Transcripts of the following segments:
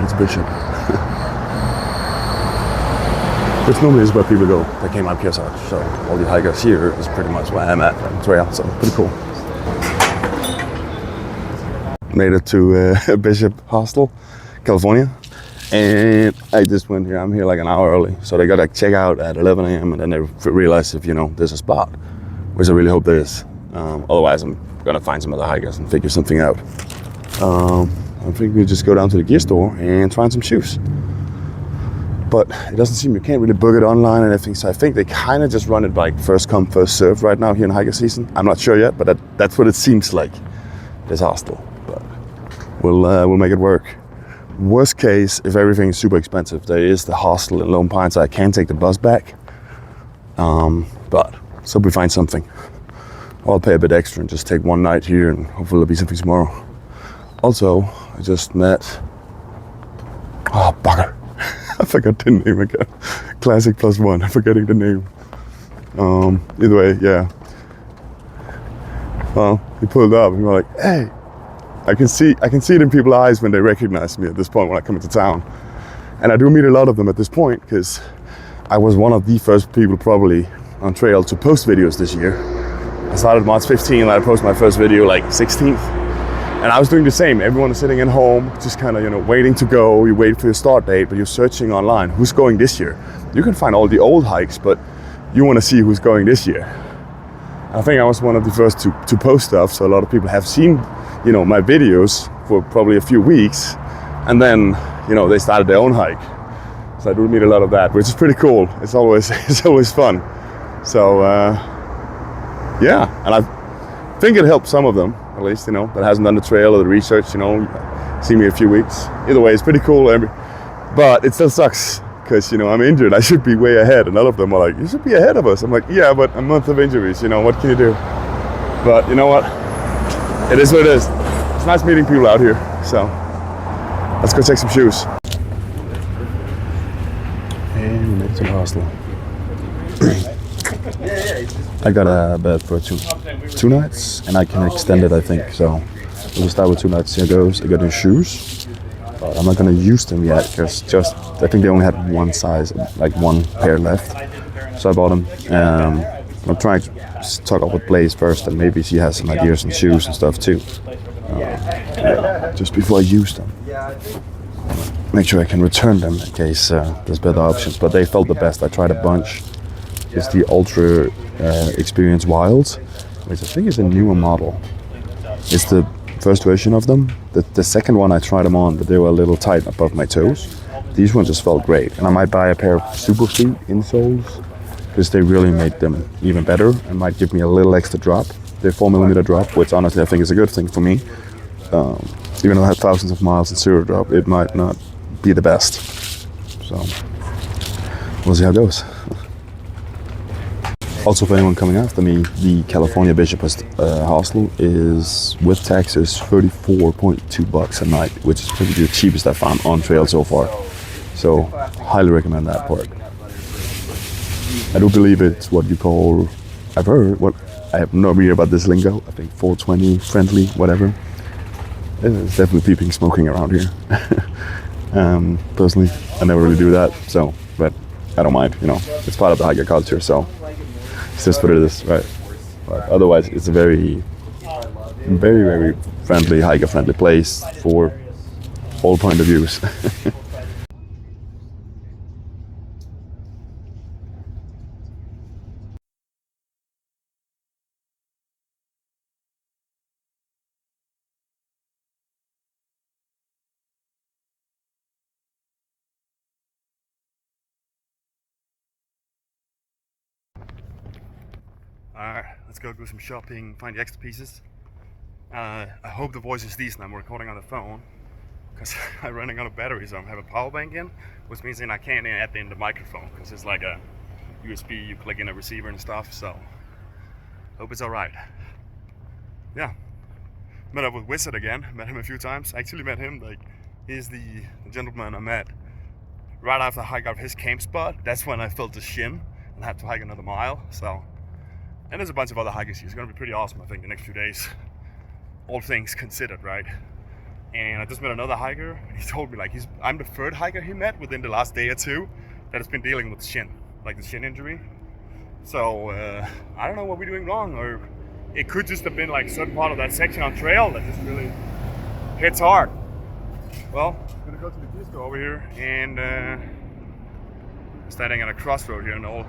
it's Bishop. Which normally is where people go that came up here, so all the hikers here is pretty much where I'm at on the trail, so pretty cool. Made it to Bishop Hostel, California, and I just went here. I'm here like an hour early, so they got to check out at 11 a.m. and then they realize if there's a spot, which I really hope there is. Otherwise, I'm gonna find some other hikers and figure something out. I think we just go down to the gear store and find some shoes. But it doesn't seem, you can't really book it online and everything, so I think they kind of just run it like first come, first serve right now here in hiker season. I'm not sure yet, but that's what it seems like, this hostel. But we'll make it work. Worst case, if everything is super expensive, there is the hostel in Lone Pine, so I can take the bus back. But so we find something. I'll pay a bit extra and just take one night here, and hopefully there'll be something tomorrow. Also, I just met, bugger. I forgot the name again. Classic PlusOne, I'm forgetting the name. Either way, yeah. Well, he pulled up and we were like, hey. I can see it in people's eyes when they recognize me at this point when I come into town. And I do meet a lot of them at this point because I was one of the first people probably on trail to post videos this year. I started March 15th and I posted my first video like 16th. And I was doing the same. Everyone is sitting at home, just kind of, waiting to go. You wait for your start date, but you're searching online. Who's going this year? You can find all the old hikes, but you want to see who's going this year. I think I was one of the first to post stuff, so a lot of people have seen, my videos for probably a few weeks, and then, they started their own hike. So I do meet a lot of that, which is pretty cool. It's always fun. So yeah, and I think it helped some of them, at least, that hasn't done the trail or the research, see me a few weeks. Either way, it's pretty cool. But it still sucks because, I'm injured. I should be way ahead. And all of them are like, you should be ahead of us. I'm like, yeah, but a month of injuries, what can you do? But you know what? It is what it is. It's nice meeting people out here. So let's go take some shoes. And we made it to the hostel. I got a bed for two nights, and I can extend it, I think. So we'll start with 2 nights. Here goes. I got new shoes, but I'm not gonna use them yet because I think they only had one size, like one pair left. So I bought them. I'm trying to talk up with Blaze first, and maybe she has some ideas on shoes and stuff too. Just before I use them, make sure I can return them in case there's better options. But they felt the best. I tried a bunch. It's the Ultra Experience Wilds, which I think is a newer model. It's the first version of them. The second one I tried them on, but they were a little tight above my toes. These ones just felt great, and I might buy a pair of Super Feet insoles because they really made them even better and might give me a little extra drop. They're 4mm drop, which honestly I think is a good thing for me. Even though I have thousands of miles in zero drop, it might not be the best. So we'll see how it goes. Also, for anyone coming after me, the California Bishop hostel is with taxes $34.2 a night, which is probably the cheapest I found on trail so far. So, highly recommend that part. I do believe it's what you call, I have no idea about this lingo, I think 420 friendly, whatever. There's definitely people smoking around here. Personally, I never really do that, but I don't mind, it's part of the hiker culture, so. It's just what it is, right? But otherwise, it's a very, very, very friendly, hiker-friendly place for all point of views. Alright, let's go do some shopping, find the extra pieces. I hope the voice is decent. I'm recording on the phone because I'm running out of battery, so I have a power bank in, which means I can't add in the microphone because it's like a USB, you plug in a receiver and stuff, so hope it's alright. Yeah, met up with Wizard again, met him a few times. I actually met him, he's the gentleman I met right after I hiked out his camp spot. That's when I felt the shin and had to hike another mile, so. And there's a bunch of other hikers here. It's going to be pretty awesome, I think, the next few days. All things considered, right? And I just met another hiker. He told me like I'm the third hiker he met within the last day or two that has been dealing with shin, like the shin injury. So I don't know what we're doing wrong, or it could just have been like a certain part of that section on trail that just really hits hard. Well, I'm gonna go to the gear store over here, and standing at a crossroad here and all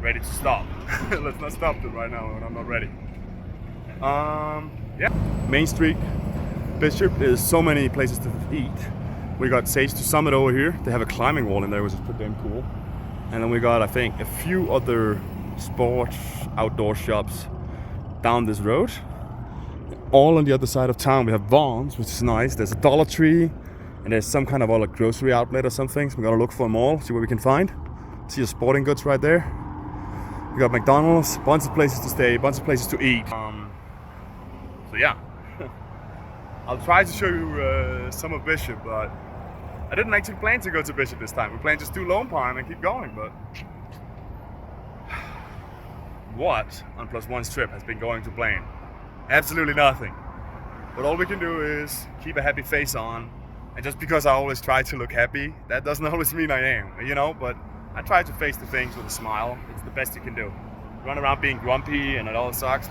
ready to stop. Let's not stop it right now when I'm not ready. Yeah, Main Street, Bishop. There's so many places to eat. We got Sage to Summit over here. They have a climbing wall in there, which is pretty damn cool. And then we got, I think, a few other sports outdoor shops down this road. All on the other side of town, we have Vaughn's, which is nice. There's a Dollar Tree, and there's some kind of like grocery outlet or something. So we're gonna look for them all, see what we can find. See the sporting goods right there. We got McDonald's, bunch of places to stay, bunch of places to eat. So yeah, I'll try to show you some of Bishop, but I didn't actually plan to go to Bishop this time. We planned just do Lone Pine and keep going, but what on +1's trip has been going to plan? Absolutely nothing. But all we can do is keep a happy face on, and just because I always try to look happy, that doesn't always mean I am, you know, but I try to face the things with a smile. It's the best you can do. Run around being grumpy and it all sucks.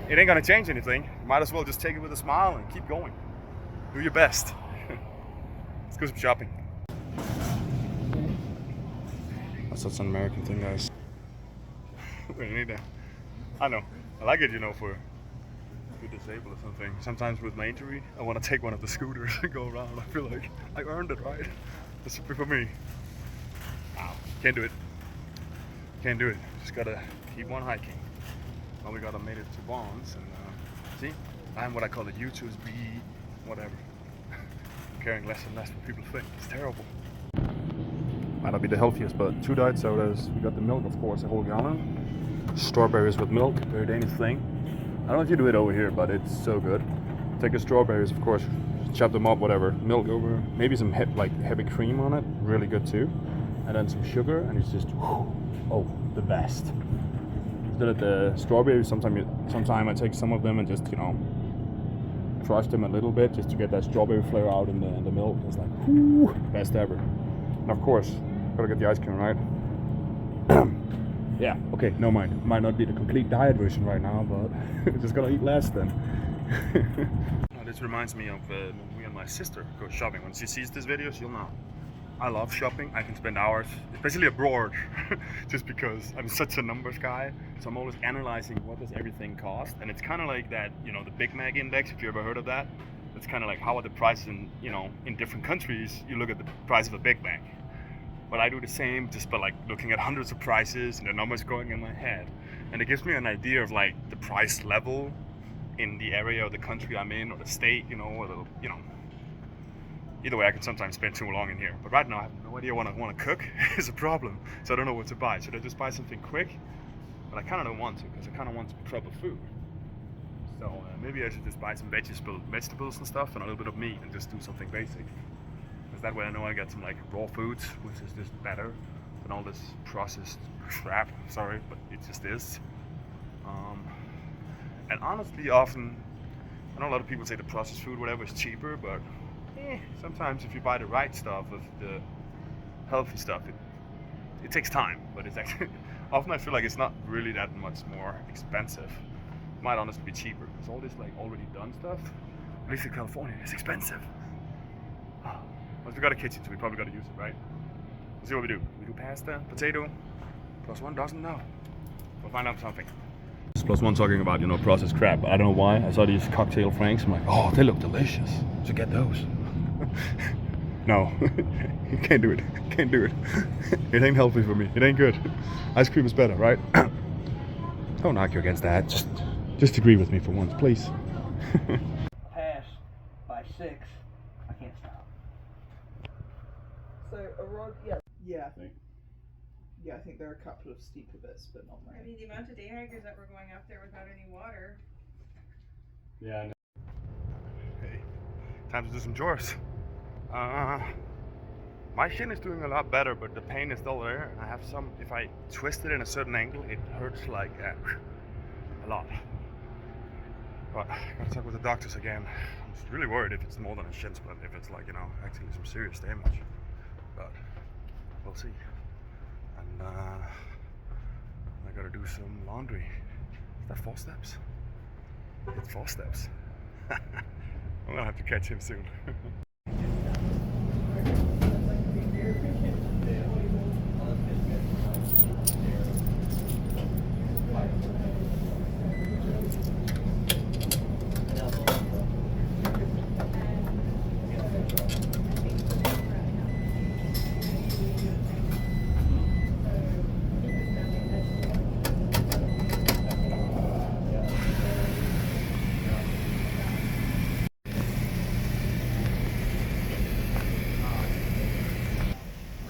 It ain't gonna change anything. You might as well just take it with a smile and keep going. Do your best. Let's go some shopping. That's such an American thing, guys. We need that. I know. I like it, you know, for disabled or something. Sometimes with my injury, I want to take one of the scooters and go around. I feel like I earned it, right? This should be for me. Wow. Can't do it. Can't do it. Just gotta keep on hiking. Well, we gotta made it to Vaughn's, and see, I'm what I call a YouTube's B, whatever. I'm caring less and less what people think. It's terrible. Might not be the healthiest, but 2 diet sodas. We got the milk, of course, a whole gallon. Strawberries with milk, very Danish thing. I don't know if you do it over here, but it's so good. Take the strawberries, of course, chop them up, whatever. Milk over, maybe some heavy cream on it, really good too. And then some sugar, and it's just, oh, the best. Instead of the strawberries, sometime I take some of them and just, you know, crush them a little bit just to get that strawberry flavor out in the milk. It's like, whoo, best ever. And of course, gotta get the ice cream, right? Yeah, okay, no mind. Might not be the complete diet version right now, but just gotta eat less then. This reminds me of when me and my sister go shopping. When she sees this video, she'll know. I love shopping. I can spend hours, especially abroad, just because I'm such a numbers guy. So I'm always analyzing what does everything cost. And it's kind of like that, you know, the Big Mac index, if you ever heard of that. It's kind of like how are the prices in, you know, in different countries. You look at the price of a Big Mac. But I do the same, just by like looking at hundreds of prices and the numbers going in my head. And it gives me an idea of like the price level in the area of the country I'm in, or the state, you know, or the, you know. Either way, I can sometimes spend too long in here. But right now, I have no idea what I want to cook. Is a problem. So I don't know what to buy. Should I just buy something quick? But I kind of don't want to, because I kind of want proper food. So maybe I should just buy some vegetables and stuff, and a little bit of meat, and just do something basic. Because that way I know I get some like raw foods, which is just better than all this processed crap. Sorry, but it just is. And honestly, often, I know a lot of people say the processed food, whatever, is cheaper, but sometimes if you buy the right stuff, of the healthy stuff, it takes time, but it's actually, often I feel like it's not really that much more expensive. It might honestly be cheaper, because all this like already done stuff, at least in California, is expensive. Once we got a kitchen, so we probably got to use it, right? Let's see what we do. We do pasta, potato, +1 doesn't know. We'll find out something. +1 talking about, you know, processed crap. I don't know why. I saw these cocktail franks. I'm like, oh, they look delicious. So get those. No, you can't do it. Can't do it. It ain't healthy for me. It ain't good. Ice cream is better, right? Don't argue against that. Just agree with me for once, please. Pass by 6. I can't stop. So a rod, yeah, I think there are a couple of steeper bits, but not many. I mean, the amount of day hikers that were going up there without any water. Yeah, I know. Hey, time to do some chores. My shin is doing a lot better, but the pain is still there. And I have some, if I twist it in a certain angle, it hurts like a lot. But I gotta talk with the doctors again. I'm just really worried if it's more than a shin splint, if it's like, you know, actually some serious damage. But we'll see. And I gotta do some laundry. Is that 4 steps? It's 4 steps. I'm gonna have to catch him soon.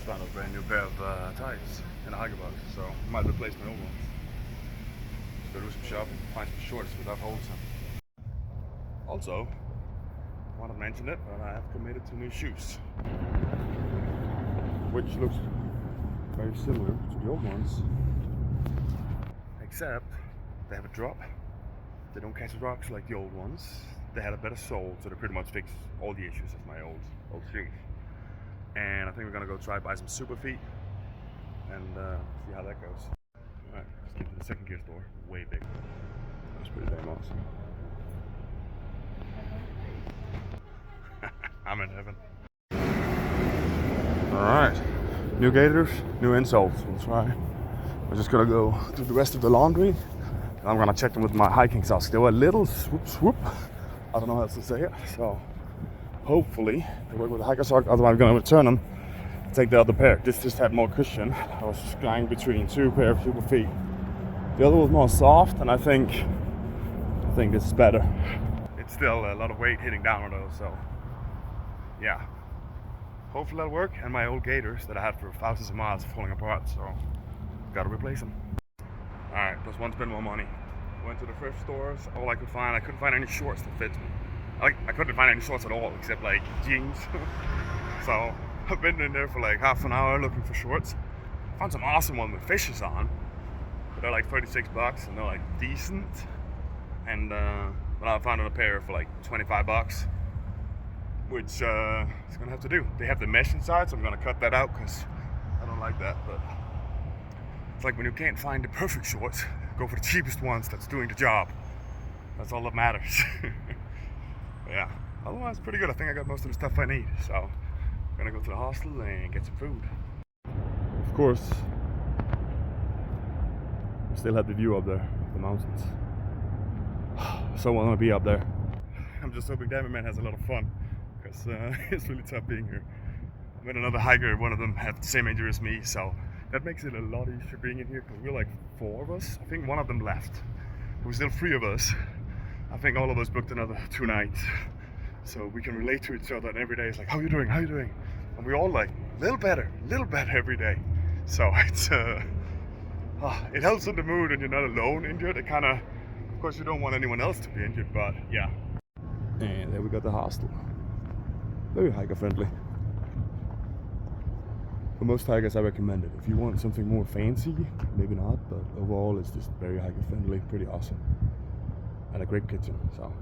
Found a brand new pair of tires in a hiker box, so I might replace my old ones. Just go do some shopping, find some shorts without holes in. Also, I want to mention it, but I have committed to new shoes, which looks very similar to the old ones, except they have a drop. They don't catch rocks like the old ones. They had a better sole, so they pretty much fix all the issues of my old shoes. And I think we're gonna go try buy some super feet and see how that goes. Alright, let's get to the second gear store. Way big. That's pretty damn awesome. I'm in heaven. Alright, new gaiters, new insoles. We'll try. We're just gonna go do the rest of the laundry. And I'm gonna check them with my hiking socks. They were a little swoop. I don't know how else to say it. So hopefully they work with the hiker sock, otherwise I'm gonna return them, take the other pair. This just had more cushion. I was flying between 2 pair of super feet. The other was more soft, and I think this is better. It's still a lot of weight hitting down though, so yeah. Hopefully that'll work. And my old gaiters that I had for thousands of miles are falling apart, so gotta replace them. Alright, +1 spend more money. Went to the thrift stores, all I could find, I couldn't find any shorts that fit me. I couldn't find any shorts at all except like jeans. So I've been in there for like half an hour looking for shorts. Found some awesome ones with fishes on, but they're like 36 bucks and they're like decent. And but I found a pair for like 25 bucks, which it's gonna have to do. They have the mesh inside, so I'm gonna cut that out because I don't like that. But it's like when you can't find the perfect shorts, go for the cheapest ones that's doing the job. That's all that matters. Yeah, otherwise pretty good. I think I got most of the stuff I need, so I'm gonna go to the hostel and get some food. Of course, we still have the view up there, the mountains. So I want to be up there. I'm just hoping Diamond Man has a lot of fun, because it's really tough being here. I met another hiker, one of them had the same injury as me, so that makes it a lot easier being in here, because we're like 4 of us. I think one of them left. There was still 3 of us. I think all of us booked another 2 nights, so we can relate to each other, and every day it's like, how you doing, how you doing? And we all like, little better every day. So it's it helps in the mood, and you're not alone injured. It kind of course you don't want anyone else to be injured, but yeah. And there we got the hostel. Very hiker friendly. For most hikers I recommend it. If you want something more fancy, maybe not, but overall it's just very hiker friendly, pretty awesome. And a great kitchen, so